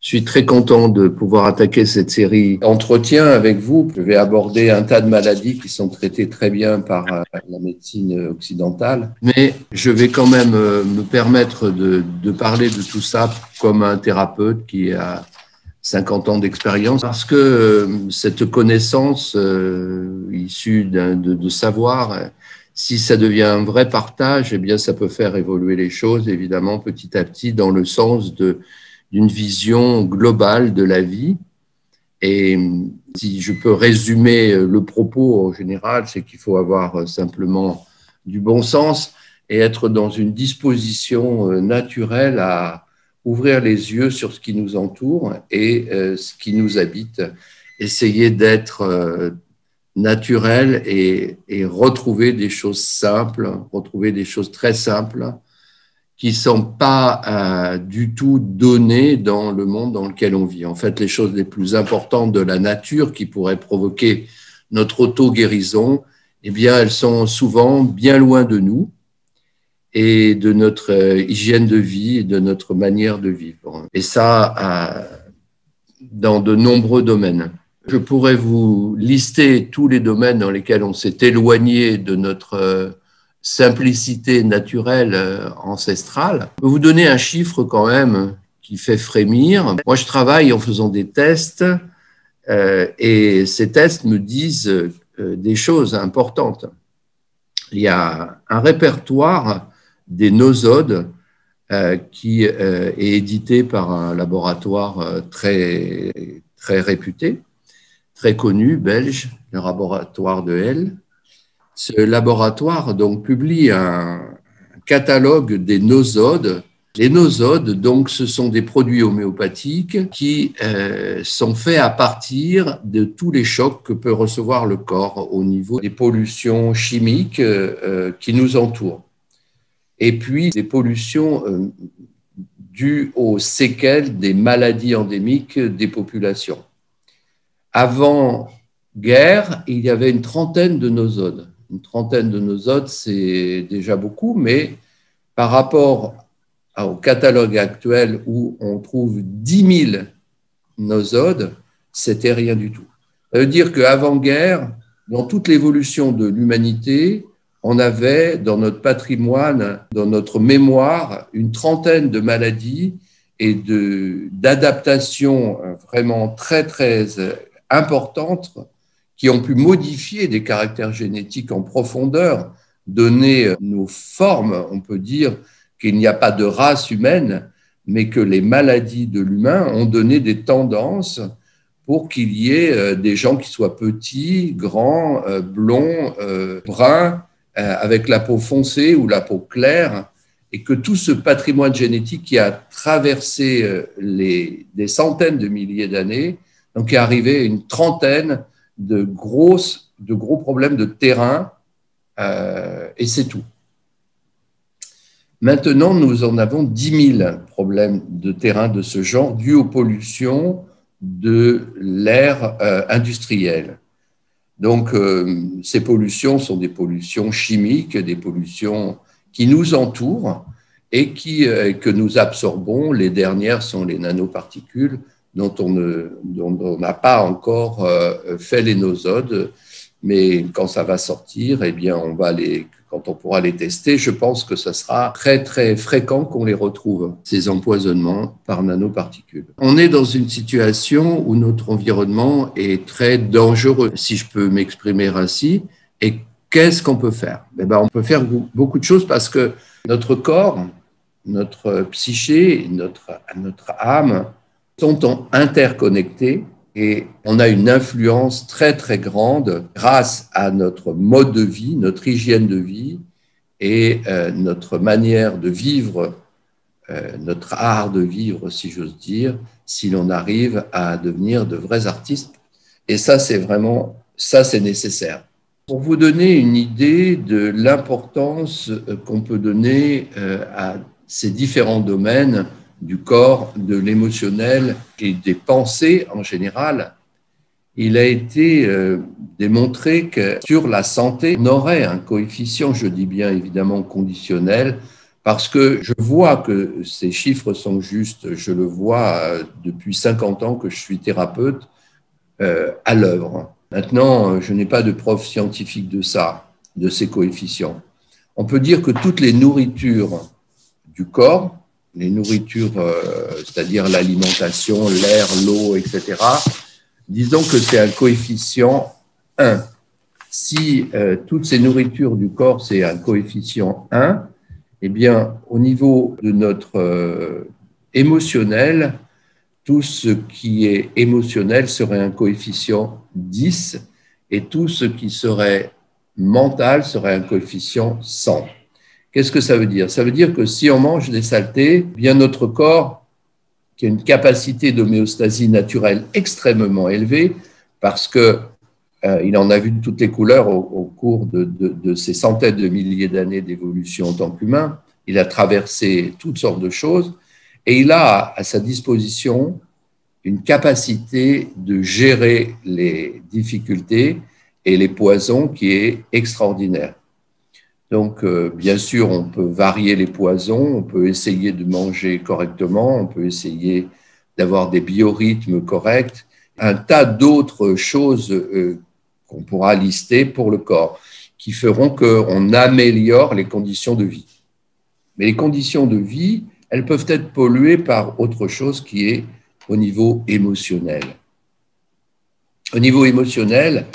Je suis très content de pouvoir attaquer cette série Entretien avec vous. Je vais aborder un tas de maladies qui sont traitées très bien par la médecine occidentale, mais je vais quand même me permettre de parler de tout ça comme un thérapeute qui a 50 ans d'expérience, parce que cette connaissance issue de savoir, si ça devient un vrai partage, eh bien ça peut faire évoluer les choses, évidemment, petit à petit, dans le sens d'une vision globale de la vie. Et si je peux résumer le propos en général, c'est qu'il faut avoir simplement du bon sens et être dans une disposition naturelle à ouvrir les yeux sur ce qui nous entoure et ce qui nous habite. Essayer d'être naturel et retrouver des choses simples, retrouver des choses très simples qui ne sont pas du tout données dans le monde dans lequel on vit. En fait, les choses les plus importantes de la nature qui pourraient provoquer notre auto-guérison, eh bien, elles sont souvent bien loin de nous et de notre hygiène de vie et de notre manière de vivre. Et ça, dans de nombreux domaines. Je pourrais vous lister tous les domaines dans lesquels on s'est éloigné de notre simplicité naturelle ancestrale. Je peux vous donner un chiffre quand même qui fait frémir. Moi, je travaille en faisant des tests et ces tests me disent des choses importantes. Il y a un répertoire des nosodes qui est édité par un laboratoire très réputé, très connu, belge, le laboratoire de L. Ce laboratoire donc publie un catalogue des nosodes. Les nosodes, donc, ce sont des produits homéopathiques qui sont faits à partir de tous les chocs que peut recevoir le corps au niveau des pollutions chimiques qui nous entourent. Et puis des pollutions dues aux séquelles des maladies endémiques des populations. Avant-guerre, il y avait une trentaine de nosodes. Une trentaine de nosodes, c'est déjà beaucoup, mais par rapport au catalogue actuel où on trouve 10 000 nosodes, c'était rien du tout. Ça veut dire qu'avant-guerre, dans toute l'évolution de l'humanité, on avait dans notre patrimoine, dans notre mémoire, une trentaine de maladies et d'adaptations vraiment très, très importantes qui ont pu modifier des caractères génétiques en profondeur, donner nos formes. On peut dire qu'il n'y a pas de race humaine, mais que les maladies de l'humain ont donné des tendances pour qu'il y ait des gens qui soient petits, grands, blonds, bruns, avec la peau foncée ou la peau claire, et que tout ce patrimoine génétique qui a traversé des centaines de milliers d'années, donc est arrivé à une trentaine de gros problèmes de terrain, et c'est tout. Maintenant, nous en avons 10 000 problèmes de terrain de ce genre dus aux pollutions de l'ère industrielle. Donc, ces pollutions sont des pollutions chimiques, des pollutions qui nous entourent et que nous absorbons. Les dernières sont les nanoparticules dont on n'a pas encore fait les nosodes, mais quand ça va sortir, eh bien, quand on pourra les tester, je pense que ça sera très, très fréquent qu'on les retrouve, ces empoisonnements par nanoparticules. On est dans une situation où notre environnement est très dangereux, si je peux m'exprimer ainsi. Et qu'est-ce qu'on peut faire? Eh bien, on peut faire beaucoup de choses parce que notre corps, notre psyché, notre âme sont interconnectés. Et on a une influence très, très grande grâce à notre mode de vie, notre hygiène de vie et notre manière de vivre, notre art de vivre, si j'ose dire, si l'on arrive à devenir de vrais artistes. Et ça, c'est nécessaire. Pour vous donner une idée de l'importance qu'on peut donner à ces différents domaines, du corps, de l'émotionnel et des pensées en général, il a été démontré que sur la santé, on aurait un coefficient, je dis bien évidemment conditionnel, parce que je vois que ces chiffres sont justes. Je le vois depuis 50 ans que je suis thérapeute à l'œuvre. Maintenant, je n'ai pas de preuve scientifique de ça, de ces coefficients. On peut dire que toutes les nourritures du corps, les nourritures, c'est-à-dire l'alimentation, l'air, l'eau, etc., disons que c'est un coefficient 1. Si toutes ces nourritures du corps, c'est un coefficient 1, eh bien, au niveau de notre émotionnel, tout ce qui est émotionnel serait un coefficient 10 et tout ce qui serait mental serait un coefficient 100. Qu'est-ce que ça veut dire? Ça veut dire que si on mange des saletés, eh bien notre corps, qui a une capacité d'homéostasie naturelle extrêmement élevée, parce que il en a vu de toutes les couleurs au cours de ces centaines de milliers d'années d'évolution en tant qu'humain. Il a traversé toutes sortes de choses et il a à sa disposition une capacité de gérer les difficultés et les poisons qui est extraordinaire. Donc, bien sûr, on peut varier les poisons, on peut essayer de manger correctement, on peut essayer d'avoir des biorhythmes corrects, un tas d'autres choses qu'on pourra lister pour le corps, qui feront qu'on améliore les conditions de vie. Mais les conditions de vie, elles peuvent être polluées par autre chose qui est au niveau émotionnel. Au niveau émotionnel,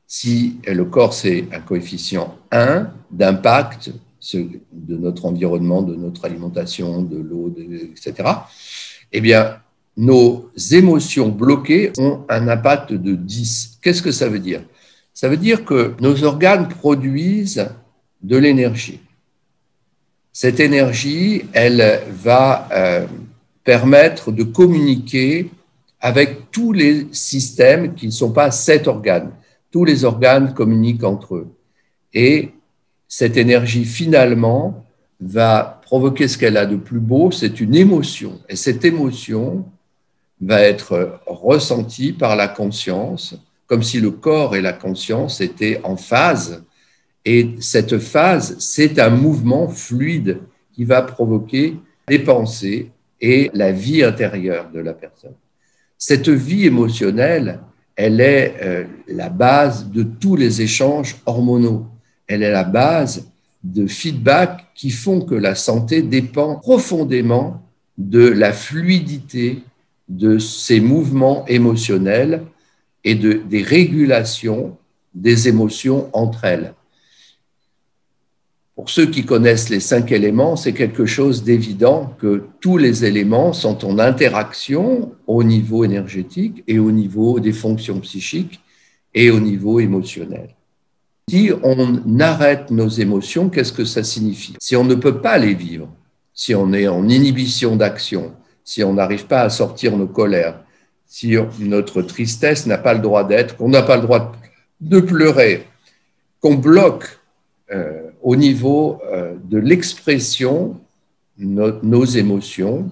si le corps, c'est un coefficient 1 d'impact de notre environnement, de notre alimentation, de l'eau, etc., eh bien, nos émotions bloquées ont un impact de 10. Qu'est-ce que ça veut dire? Ça veut dire que nos organes produisent de l'énergie. Cette énergie, elle va permettre de communiquer avec tous les systèmes qui ne sont pas 7 organes. Tous les organes communiquent entre eux. Et cette énergie, finalement, va provoquer ce qu'elle a de plus beau, c'est une émotion. Et cette émotion va être ressentie par la conscience, comme si le corps et la conscience étaient en phase. Et cette phase, c'est un mouvement fluide qui va provoquer les pensées et la vie intérieure de la personne. Cette vie émotionnelle, elle est la base de tous les échanges hormonaux. Elle est la base de feedback qui font que la santé dépend profondément de la fluidité de ces mouvements émotionnels et des régulations des émotions entre elles. Pour ceux qui connaissent les 5 éléments, c'est quelque chose d'évident que tous les éléments sont en interaction au niveau énergétique et au niveau des fonctions psychiques et au niveau émotionnel. Si on arrête nos émotions, qu'est-ce que ça signifie? Si on ne peut pas les vivre, si on est en inhibition d'action, si on n'arrive pas à sortir nos colères, si notre tristesse n'a pas le droit d'être, qu'on n'a pas le droit de pleurer, qu'on bloque au niveau de l'expression nos émotions,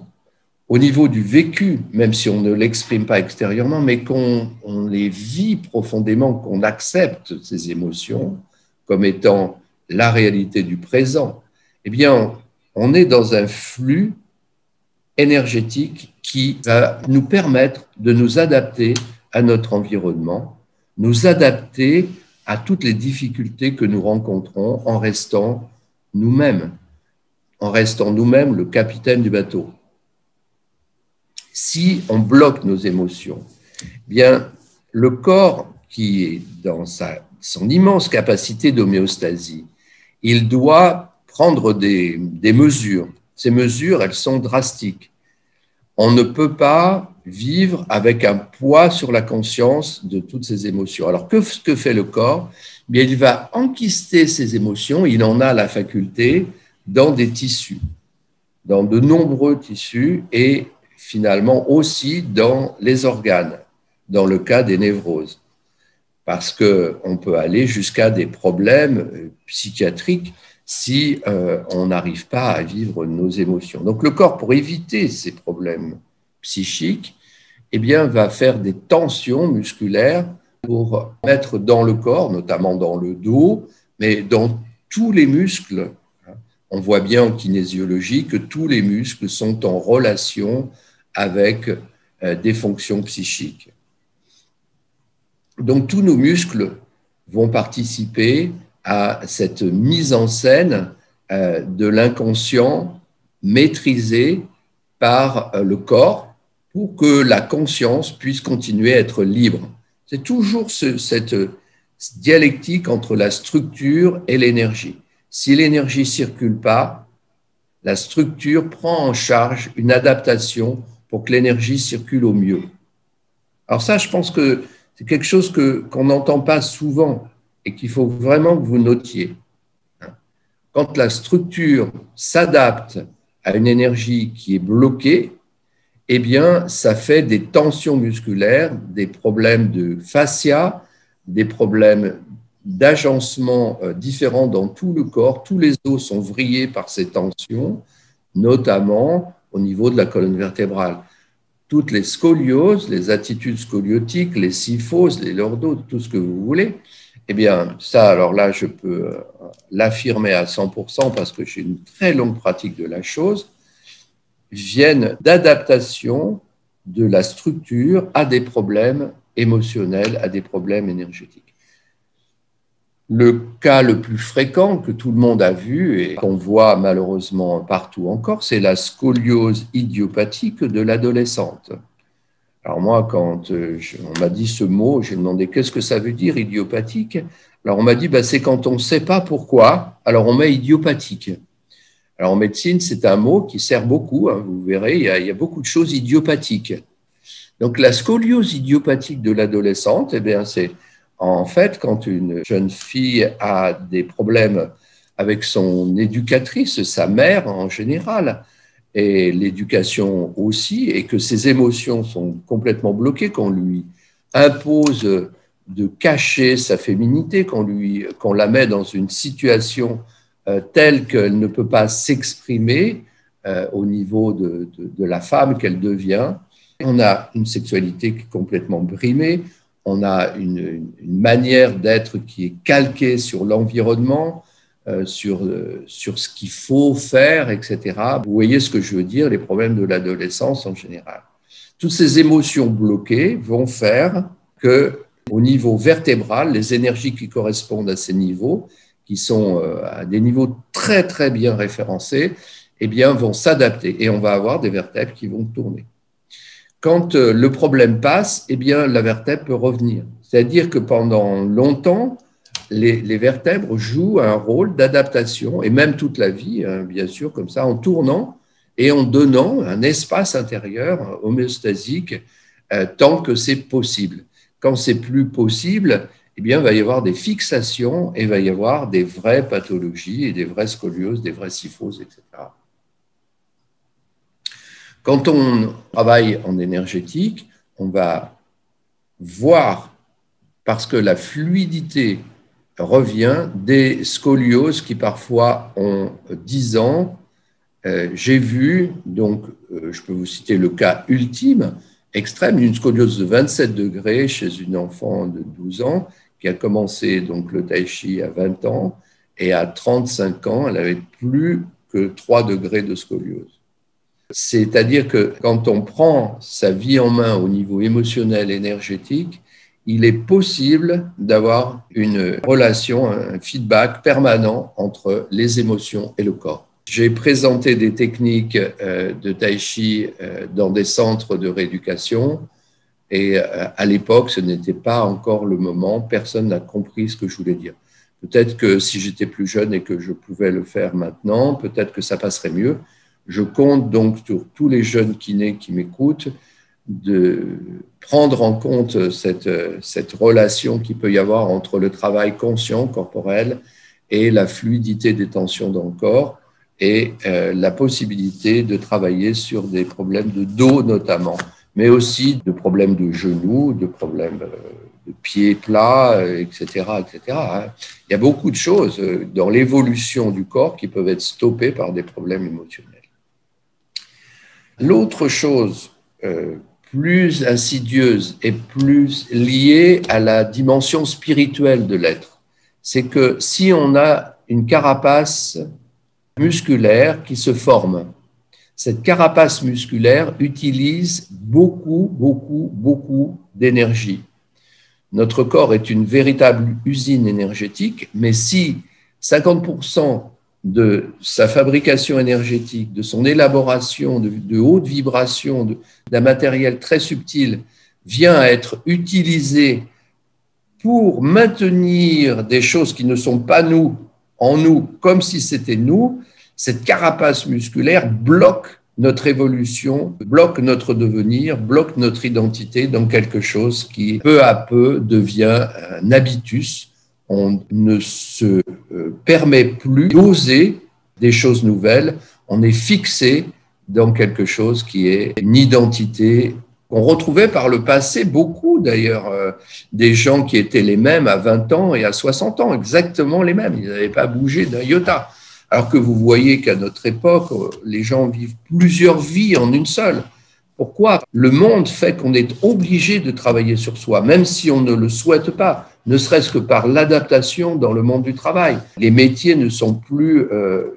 au niveau du vécu, même si on ne l'exprime pas extérieurement, mais qu'on les vit profondément, qu'on accepte ces émotions comme étant la réalité du présent, eh bien, on est dans un flux énergétique qui va nous permettre de nous adapter à notre environnement, nous adapter à toutes les difficultés que nous rencontrons en restant nous-mêmes, le capitaine du bateau. Si on bloque nos émotions, bien, le corps qui est dans son immense capacité d'homéostasie, il doit prendre des mesures. Ces mesures, elles sont drastiques. On ne peut pas vivre avec un poids sur la conscience de toutes ces émotions. Alors, que fait le corps? Bien, il va enquister ces émotions, il en a la faculté, dans des tissus, dans de nombreux tissus et finalement aussi dans les organes, dans le cas des névroses. Parce qu'on peut aller jusqu'à des problèmes psychiatriques si on n'arrive pas à vivre nos émotions. Donc le corps, pour éviter ces problèmes psychiques, eh bien, va faire des tensions musculaires pour mettre dans le corps, notamment dans le dos, mais dans tous les muscles, On voit bien en kinésiologie que tous les muscles sont en relation avec des fonctions psychiques. Donc tous nos muscles vont participer à cette mise en scène de l'inconscient maîtrisé par le corps pour que la conscience puisse continuer à être libre. C'est toujours cette dialectique entre la structure et l'énergie. Si l'énergie ne circule pas, la structure prend en charge une adaptation pour que l'énergie circule au mieux. Alors ça, je pense que c'est quelque chose qu'on n'entend pas souvent et qu'il faut vraiment que vous notiez. Quand la structure s'adapte à une énergie qui est bloquée, eh bien, ça fait des tensions musculaires, des problèmes de fascia, des problèmes d'agencement différents dans tout le corps. Tous les os sont vrillés par ces tensions, notamment au niveau de la colonne vertébrale. Toutes les scolioses, les attitudes scoliotiques, les kyphoses, les lordotes, tout ce que vous voulez, eh bien, ça, alors là, je peux l'affirmer à 100% parce que j'ai une très longue pratique de la chose, viennent d'adaptation de la structure à des problèmes émotionnels, à des problèmes énergétiques. Le cas le plus fréquent que tout le monde a vu et qu'on voit malheureusement partout encore, c'est la scoliose idiopathique de l'adolescente. Alors moi, quand on m'a dit ce mot, j'ai demandé qu'est-ce que ça veut dire idiopathique. Alors on m'a dit c'est quand on ne sait pas pourquoi, alors on met idiopathique. Alors en médecine, c'est un mot qui sert beaucoup, hein, vous verrez, il y a beaucoup de choses idiopathiques. Donc la scoliose idiopathique de l'adolescente, eh bien c'est en fait quand une jeune fille a des problèmes avec son éducatrice, sa mère en général, et l'éducation aussi, et que ses émotions sont complètement bloquées, qu'on lui impose de cacher sa féminité, qu'on la met dans une situation telle qu'elle ne peut pas s'exprimer au niveau de la femme qu'elle devient. On a une sexualité qui est complètement brimée, on a une manière d'être qui est calquée sur l'environnement, sur ce qu'il faut faire, etc. Vous voyez ce que je veux dire, les problèmes de l'adolescence en général. Toutes ces émotions bloquées vont faire que, au niveau vertébral, les énergies qui correspondent à ces niveaux, qui sont à des niveaux très, très bien référencés, eh bien, vont s'adapter et on va avoir des vertèbres qui vont tourner. Quand le problème passe, eh bien, la vertèbre peut revenir. C'est-à-dire que pendant longtemps, les vertèbres jouent un rôle d'adaptation, et même toute la vie, hein, bien sûr, comme ça, en tournant et en donnant un espace intérieur homéostasique tant que c'est possible. Quand c'est plus possible, eh bien, il va y avoir des fixations et il va y avoir des vraies pathologies et des vraies scolioses, des vraies kyphoses, etc. Quand on travaille en énergétique, on va voir, parce que la fluidité revient, des scolioses qui parfois ont 10 ans. J'ai vu, donc je peux vous citer le cas ultime, extrême, une scoliose de 27 degrés chez une enfant de 12 ans qui a commencé donc le tai chi à 20 ans et à 35 ans, elle avait plus que 3 degrés de scoliose. C'est-à-dire que quand on prend sa vie en main au niveau émotionnel, énergétique, il est possible d'avoir une relation, un feedback permanent entre les émotions et le corps. J'ai présenté des techniques de tai chi dans des centres de rééducation et à l'époque, ce n'était pas encore le moment, personne n'a compris ce que je voulais dire. Peut-être que si j'étais plus jeune et que je pouvais le faire maintenant, peut-être que ça passerait mieux. Je compte donc sur tous les jeunes kinés qui m'écoutent de prendre en compte cette relation qu'il peut y avoir entre le travail conscient, corporel, et la fluidité des tensions dans le corps, et la possibilité de travailler sur des problèmes de dos notamment, mais aussi de problèmes de genoux, de problèmes de pieds plats, etc., etc. Il y a beaucoup de choses dans l'évolution du corps qui peuvent être stoppées par des problèmes émotionnels. L'autre chose plus insidieuse et plus liée à la dimension spirituelle de l'être, c'est que si on a une carapace musculaire qui se forme. Cette carapace musculaire utilise beaucoup d'énergie. Notre corps est une véritable usine énergétique, mais si 50% de sa fabrication énergétique, de son élaboration, de haute vibration, d'un matériel très subtil, vient à être utilisé pour maintenir des choses qui ne sont pas nous, en nous, comme si c'était nous, cette carapace musculaire bloque notre évolution, bloque notre devenir, bloque notre identité dans quelque chose qui, peu à peu, devient un habitus. On ne se permet plus d'oser des choses nouvelles, on est fixé dans quelque chose qui est une identité qu'on retrouvait par le passé beaucoup d'ailleurs, des gens qui étaient les mêmes à 20 ans et à 60 ans, exactement les mêmes, ils n'avaient pas bougé d'un iota. Alors que vous voyez qu'à notre époque, les gens vivent plusieurs vies en une seule. Pourquoi? Le monde fait qu'on est obligé de travailler sur soi, même si on ne le souhaite pas, ne serait-ce que par l'adaptation dans le monde du travail. Les métiers ne sont plus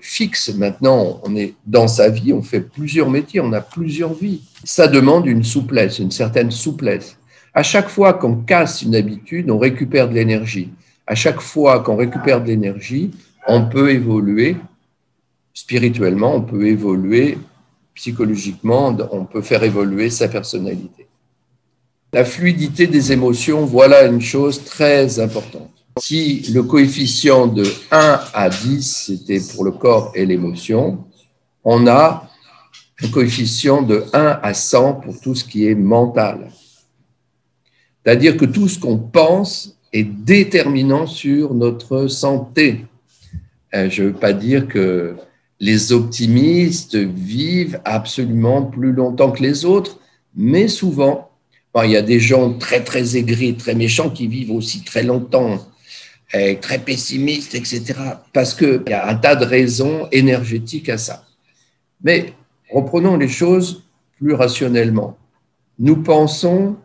fixes. Maintenant, on est dans sa vie, on fait plusieurs métiers, on a plusieurs vies. Ça demande une souplesse, une certaine souplesse. À chaque fois qu'on casse une habitude, on récupère de l'énergie. À chaque fois qu'on récupère de l'énergie, on peut évoluer spirituellement, on peut évoluer psychologiquement, on peut faire évoluer sa personnalité. La fluidité des émotions, voilà une chose très importante. Si le coefficient de 1 à 10, c'était pour le corps et l'émotion, on a un coefficient de 1 à 100 pour tout ce qui est mental. C'est-à-dire que tout ce qu'on pense est déterminant sur notre santé. Je ne veux pas dire que les optimistes vivent absolument plus longtemps que les autres, mais souvent, il y a des gens très aigris, très méchants qui vivent aussi très longtemps, très pessimistes, etc. Parce qu'il y a un tas de raisons énergétiques à ça. Mais reprenons les choses plus rationnellement. Nous pensons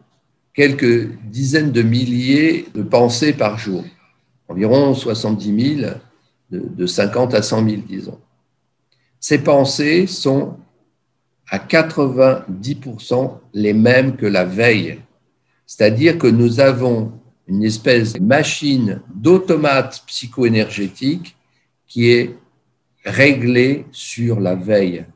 quelques dizaines de milliers de pensées par jour, environ 70 000, de 50 à 100 000, disons. Ces pensées sont à 90% les mêmes que la veille. C'est-à-dire que nous avons une espèce de machine d'automate psycho-énergétique qui est réglée sur la veille.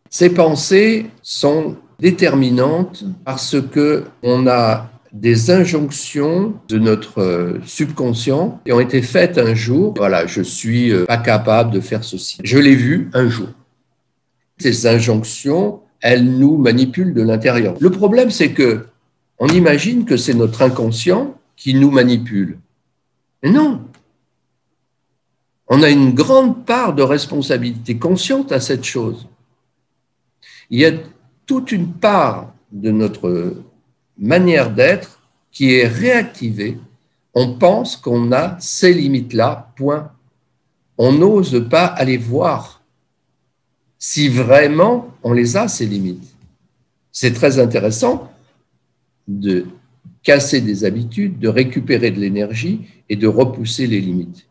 Ces pensées sont déterminantes parce qu'on a des injonctions de notre subconscient qui ont été faites un jour. Voilà, je suis pas capable de faire ceci. Je l'ai vu un jour. Ces injonctions, elles nous manipulent de l'intérieur. Le problème, c'est que on imagine que c'est notre inconscient qui nous manipule. Mais non. On a une grande part de responsabilité consciente à cette chose. Il y a toute une part de notre manière d'être qui est réactivée. On pense qu'on a ces limites-là, point. On n'ose pas aller voir si vraiment on les a, ces limites. C'est très intéressant de casser des habitudes, de récupérer de l'énergie et de repousser les limites.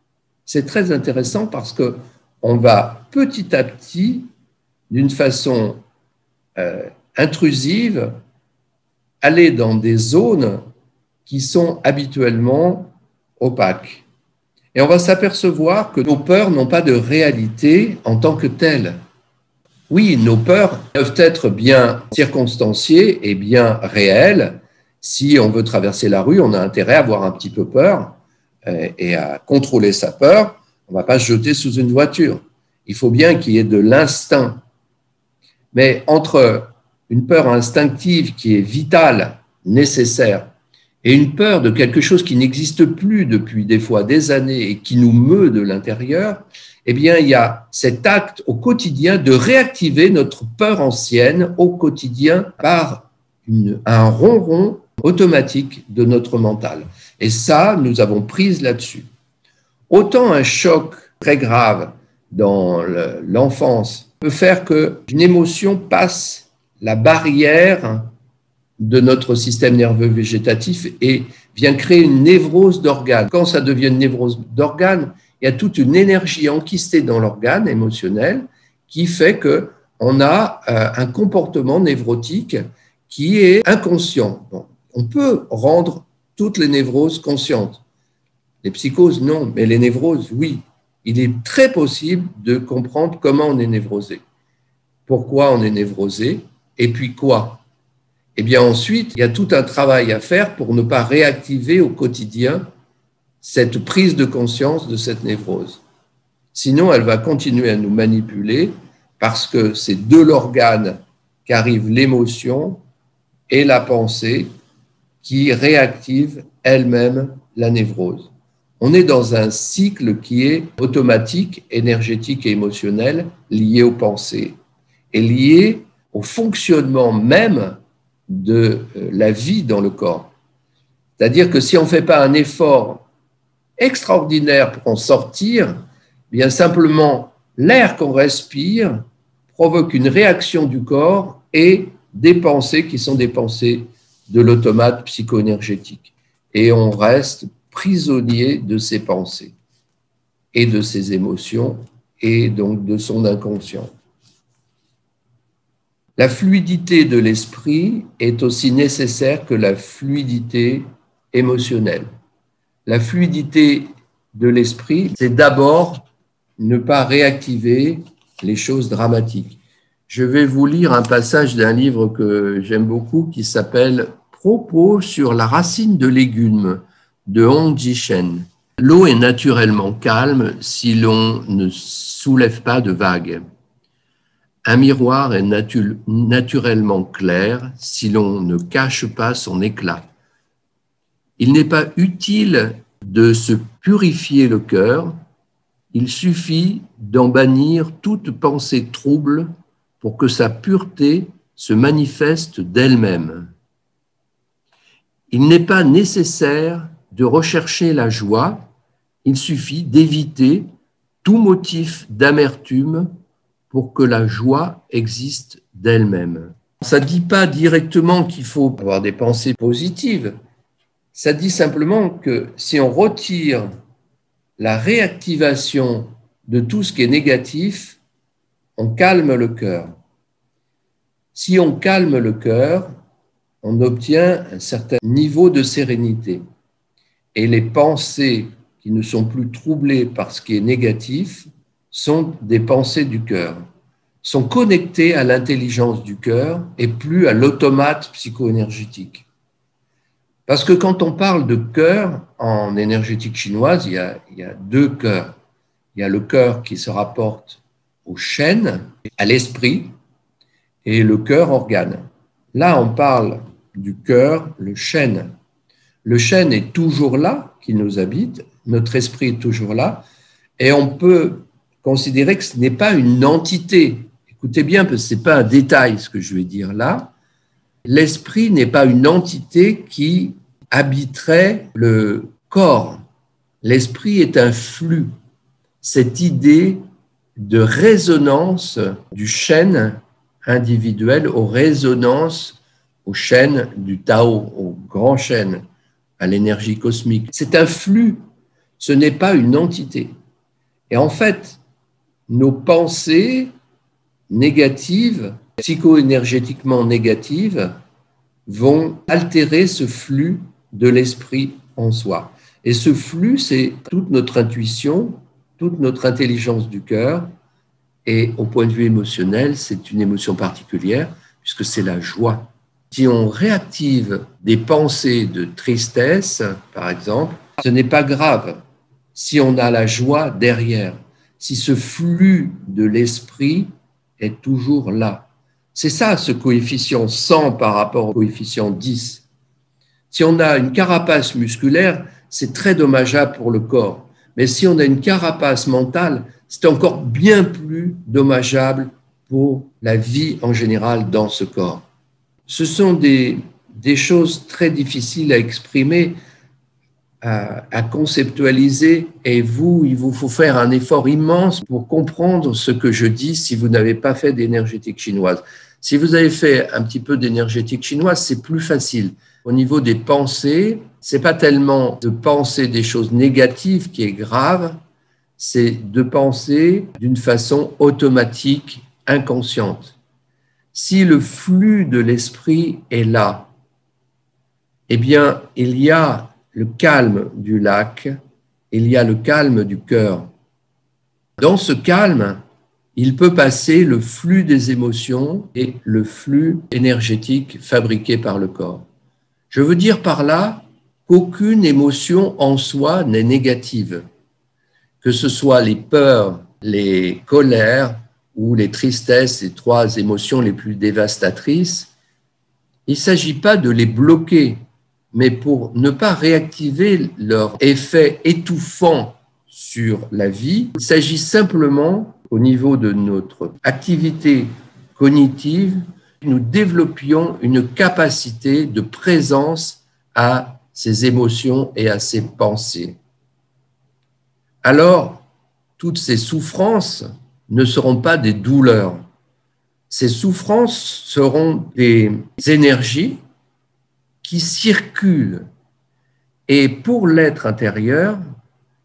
C'est très intéressant parce qu'on va petit à petit, d'une façon intrusive, aller dans des zones qui sont habituellement opaques. Et on va s'apercevoir que nos peurs n'ont pas de réalité en tant que telles. Oui, nos peurs peuvent être bien circonstanciées et bien réelles. Si on veut traverser la rue, on a intérêt à avoir un petit peu peur et à contrôler sa peur. On ne va pas se jeter sous une voiture. Il faut bien qu'il y ait de l'instinct. Mais entre une peur instinctive qui est vitale, nécessaire, et une peur de quelque chose qui n'existe plus depuis des fois des années et qui nous meut de l'intérieur, eh bien, il y a cet acte au quotidien de réactiver notre peur ancienne au quotidien par un ronron automatique de notre mental. Et ça, nous avons prise là-dessus. Autant un choc très grave dans l'enfance peut faire qu'une émotion passe la barrière de notre système nerveux végétatif et vient créer une névrose d'organes. Quand ça devient une névrose d'organes, il y a toute une énergie enquistée dans l'organe émotionnel qui fait qu'on a un comportement névrotique qui est inconscient. Bon, on peut rendre toutes les névroses conscientes. Les psychoses, non, mais les névroses, oui. Il est très possible de comprendre comment on est névrosé, pourquoi on est névrosé, et puis quoi. Eh bien ensuite, il y a tout un travail à faire pour ne pas réactiver au quotidien cette prise de conscience de cette névrose. Sinon, elle va continuer à nous manipuler parce que c'est de l'organe qu'arrive l'émotion et la pensée qui réactivent elles-mêmes la névrose. On est dans un cycle qui est automatique, énergétique et émotionnel, lié aux pensées et lié au fonctionnement même de la vie dans le corps. C'est-à-dire que si on ne fait pas un effort extraordinaire pour en sortir, bien simplement l'air qu'on respire provoque une réaction du corps et des pensées qui sont des pensées de l'automate psycho-énergétique. Et on reste prisonnier de ses pensées et de ses émotions et donc de son inconscient. La fluidité de l'esprit est aussi nécessaire que la fluidité émotionnelle. La fluidité de l'esprit, c'est d'abord ne pas réactiver les choses dramatiques. Je vais vous lire un passage d'un livre que j'aime beaucoup qui s'appelle « Propos sur la racine de légumes » de Hong Ji-shen. L'eau est naturellement calme si l'on ne soulève pas de vagues. Un miroir est naturellement clair si l'on ne cache pas son éclat. Il n'est pas utile de se purifier le cœur, il suffit d'en bannir toute pensée trouble pour que sa pureté se manifeste d'elle-même. Il n'est pas nécessaire de rechercher la joie, il suffit d'éviter tout motif d'amertume pour que la joie existe d'elle-même. Ça ne dit pas directement qu'il faut avoir des pensées positives, ça dit simplement que si on retire la réactivation de tout ce qui est négatif, on calme le cœur. Si on calme le cœur, on obtient un certain niveau de sérénité. Et les pensées qui ne sont plus troublées par ce qui est négatif sont des pensées du cœur, sont connectées à l'intelligence du cœur et plus à l'automate psycho-énergétique. Parce que quand on parle de cœur, en énergétique chinoise, il y a deux cœurs. Il y a le cœur qui se rapporte au chêne, à l'esprit, et le cœur organe. Là, on parle du cœur, le chêne. Le chêne est toujours là, qui nous habite, notre esprit est toujours là, et on peut considérer que ce n'est pas une entité. Écoutez bien, parce que ce n'est pas un détail ce que je vais dire là. L'esprit n'est pas une entité qui habiterait le corps. L'esprit est un flux. Cette idée de résonance du chêne individuel aux résonances au chêne du Tao, au grand chêne, à l'énergie cosmique. C'est un flux, ce n'est pas une entité. Et en fait, nos pensées négatives, psycho-énergétiquement négatives, vont altérer ce flux de l'esprit en soi. Et ce flux, c'est toute notre intuition, toute notre intelligence du cœur. Et au point de vue émotionnel, c'est une émotion particulière, puisque c'est la joie. Si on réactive des pensées de tristesse, par exemple, ce n'est pas grave si on a la joie derrière, si ce flux de l'esprit est toujours là. C'est ça, ce coefficient 100 par rapport au coefficient 10. Si on a une carapace musculaire, c'est très dommageable pour le corps. Mais si on a une carapace mentale, c'est encore bien plus dommageable pour la vie en général dans ce corps. Ce sont des choses très difficiles à exprimer, à conceptualiser, et il vous faut faire un effort immense pour comprendre ce que je dis si vous n'avez pas fait d'énergétique chinoise. Si vous avez fait un petit peu d'énergétique chinoise, c'est plus facile. Au niveau des pensées, c'est pas tellement de penser des choses négatives qui est grave, c'est de penser d'une façon automatique, inconsciente. Si le flux de l'esprit est là, eh bien, il y a le calme du lac, il y a le calme du cœur. Dans ce calme, il peut passer le flux des émotions et le flux énergétique fabriqué par le corps. Je veux dire par là qu'aucune émotion en soi n'est négative, que ce soit les peurs, les colères ou les tristesses, les trois émotions les plus dévastatrices. Il ne s'agit pas de les bloquer, mais pour ne pas réactiver leur effet étouffant sur la vie, il s'agit simplement, au niveau de notre activité cognitive, nous développions une capacité de présence à ces émotions et à ces pensées. Alors, toutes ces souffrances ne seront pas des douleurs. Ces souffrances seront des énergies qui circulent. Et pour l'être intérieur,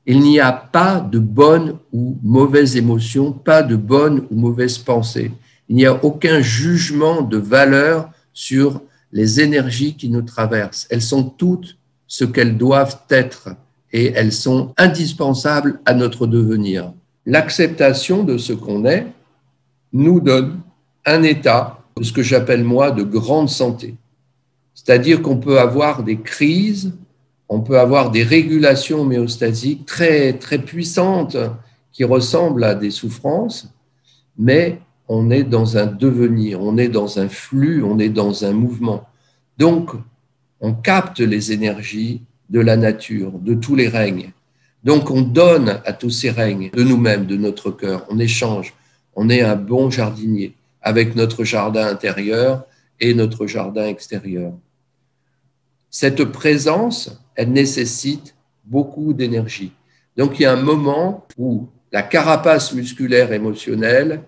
il n'y a pas de bonne ou mauvaise émotion, pas de bonne ou mauvaise pensée. Il n'y a aucun jugement de valeur sur les énergies qui nous traversent. Elles sont toutes ce qu'elles doivent être et elles sont indispensables à notre devenir. L'acceptation de ce qu'on est nous donne un état de ce que j'appelle moi de grande santé. C'est-à-dire qu'on peut avoir des crises, on peut avoir des régulations homéostasiques très, très puissantes qui ressemblent à des souffrances, mais on est dans un devenir, on est dans un flux, on est dans un mouvement. Donc, on capte les énergies de la nature, de tous les règnes. Donc, on donne à tous ces règnes de nous-mêmes, de notre cœur, on échange. On est un bon jardinier avec notre jardin intérieur et notre jardin extérieur. Cette présence, elle nécessite beaucoup d'énergie. Donc, il y a un moment où la carapace musculaire émotionnelle,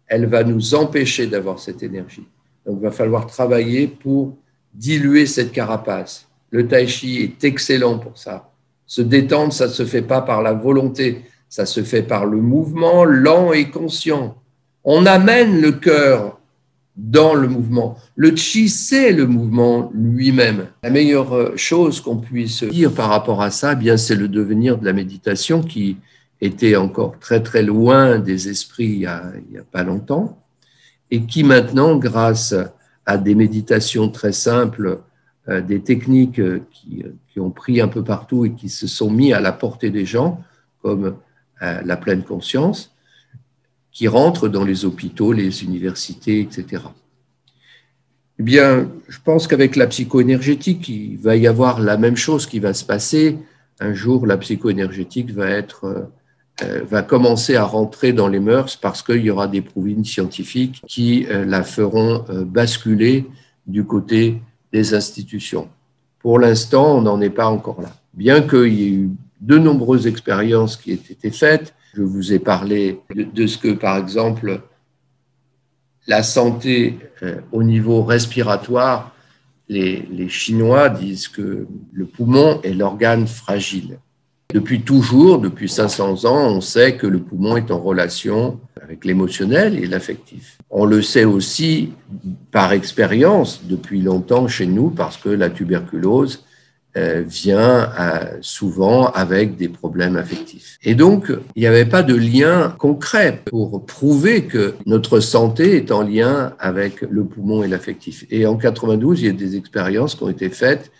elle va nous empêcher d'avoir cette énergie. Donc, il va falloir travailler pour diluer cette carapace. Le tai chi est excellent pour ça. Se détendre, ça ne se fait pas par la volonté, ça se fait par le mouvement lent et conscient. On amène le cœur dans le mouvement. Le chi, c'est le mouvement lui-même. La meilleure chose qu'on puisse dire par rapport à ça, eh bien, c'est le devenir de la méditation qui était encore très, très loin des esprits il y a pas longtemps et qui maintenant, grâce à des méditations très simples, des techniques qui ont pris un peu partout et qui se sont mis à la portée des gens, comme la pleine conscience, qui rentrent dans les hôpitaux, les universités, etc. Eh bien, je pense qu'avec la psychoénergétique, il va y avoir la même chose qui va se passer. Un jour, la psychoénergétique va commencer à rentrer dans les mœurs parce qu'il y aura des prouines scientifiques qui la feront basculer du côté des institutions. Pour l'instant, on n'en est pas encore là. Bien qu'il y ait eu de nombreuses expériences qui aient été faites, je vous ai parlé de ce que, par exemple, la santé au niveau respiratoire, les Chinois disent que le poumon est l'organe fragile. Depuis toujours, depuis 500 ans, on sait que le poumon est en relation avec l'émotionnel et l'affectif. On le sait aussi par expérience depuis longtemps chez nous parce que la tuberculose vient souvent avec des problèmes affectifs. Et donc, il n'y avait pas de lien concret pour prouver que notre santé est en lien avec le poumon et l'affectif. Et en 92, il y a des expériences qui ont été faites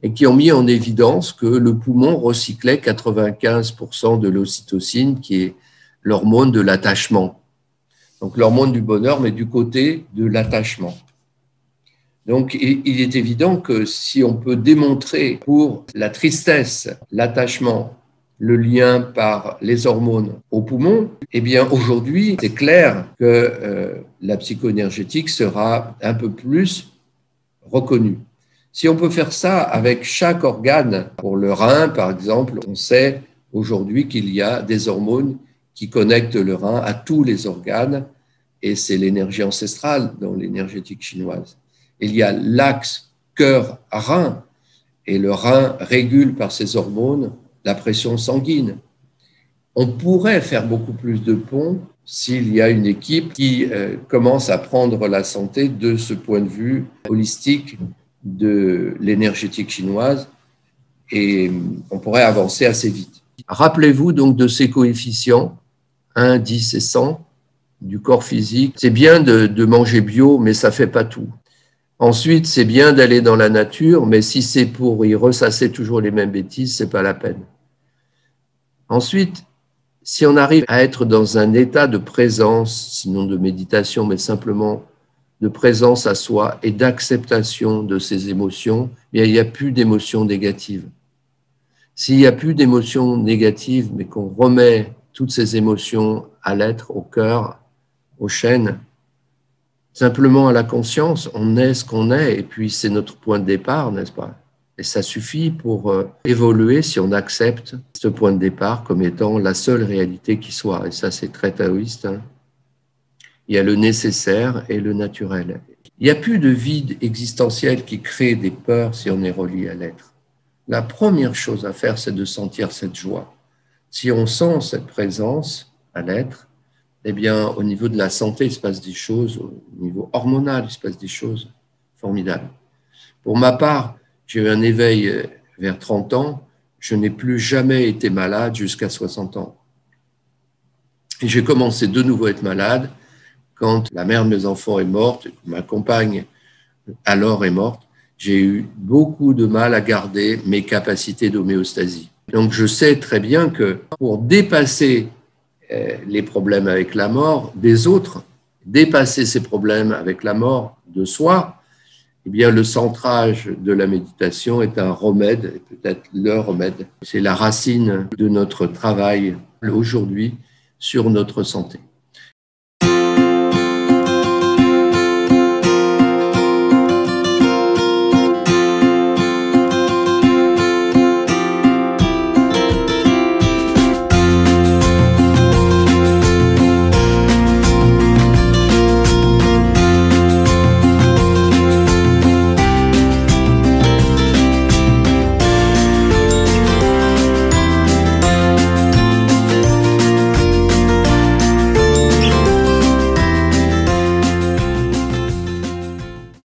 et qui ont mis en évidence que le poumon recyclait 95% de l'ocytocine, qui est l'hormone de l'attachement. Donc l'hormone du bonheur, mais du côté de l'attachement. Donc il est évident que si on peut démontrer pour la tristesse, l'attachement, le lien par les hormones au poumon, eh bien aujourd'hui, c'est clair que la psychoénergétique sera un peu plus reconnue. Si on peut faire ça avec chaque organe, pour le rein par exemple, on sait aujourd'hui qu'il y a des hormones qui connectent le rein à tous les organes et c'est l'énergie ancestrale dans l'énergétique chinoise. Il y a l'axe cœur-rein et le rein régule par ses hormones la pression sanguine. On pourrait faire beaucoup plus de ponts s'il y a une équipe qui commence à prendre la santé de ce point de vue holistique de l'énergétique chinoise, et on pourrait avancer assez vite. Rappelez-vous donc de ces coefficients, 1, 10 et 100 du corps physique. C'est bien de manger bio, mais ça ne fait pas tout. Ensuite, c'est bien d'aller dans la nature, mais si c'est pour y ressasser toujours les mêmes bêtises, ce n'est pas la peine. Ensuite, si on arrive à être dans un état de présence, sinon de méditation, mais simplement de présence à soi et d'acceptation de ses émotions, il n'y a plus d'émotions négatives. S'il n'y a plus d'émotions négatives, mais qu'on remet toutes ces émotions à l'être, au cœur, aux chaînes, simplement à la conscience, on est ce qu'on est, et puis c'est notre point de départ, n'est-ce pas? Et ça suffit pour évoluer si on accepte ce point de départ comme étant la seule réalité qui soit. Et ça, c'est très taoïste. Hein. Il y a le nécessaire et le naturel. Il n'y a plus de vide existentiel qui crée des peurs si on est relié à l'être. La première chose à faire, c'est de sentir cette joie. Si on sent cette présence à l'être, eh bien, au niveau de la santé, il se passe des choses, au niveau hormonal, il se passe des choses formidables. Pour ma part, j'ai eu un éveil vers 30 ans, je n'ai plus jamais été malade jusqu'à 60 ans. Et j'ai commencé de nouveau à être malade quand la mère de mes enfants est morte, ma compagne alors est morte. J'ai eu beaucoup de mal à garder mes capacités d'homéostasie. Donc je sais très bien que pour dépasser les problèmes avec la mort des autres, dépasser ces problèmes avec la mort de soi, eh bien, le centrage de la méditation est un remède, peut-être le remède. C'est la racine de notre travail aujourd'hui sur notre santé.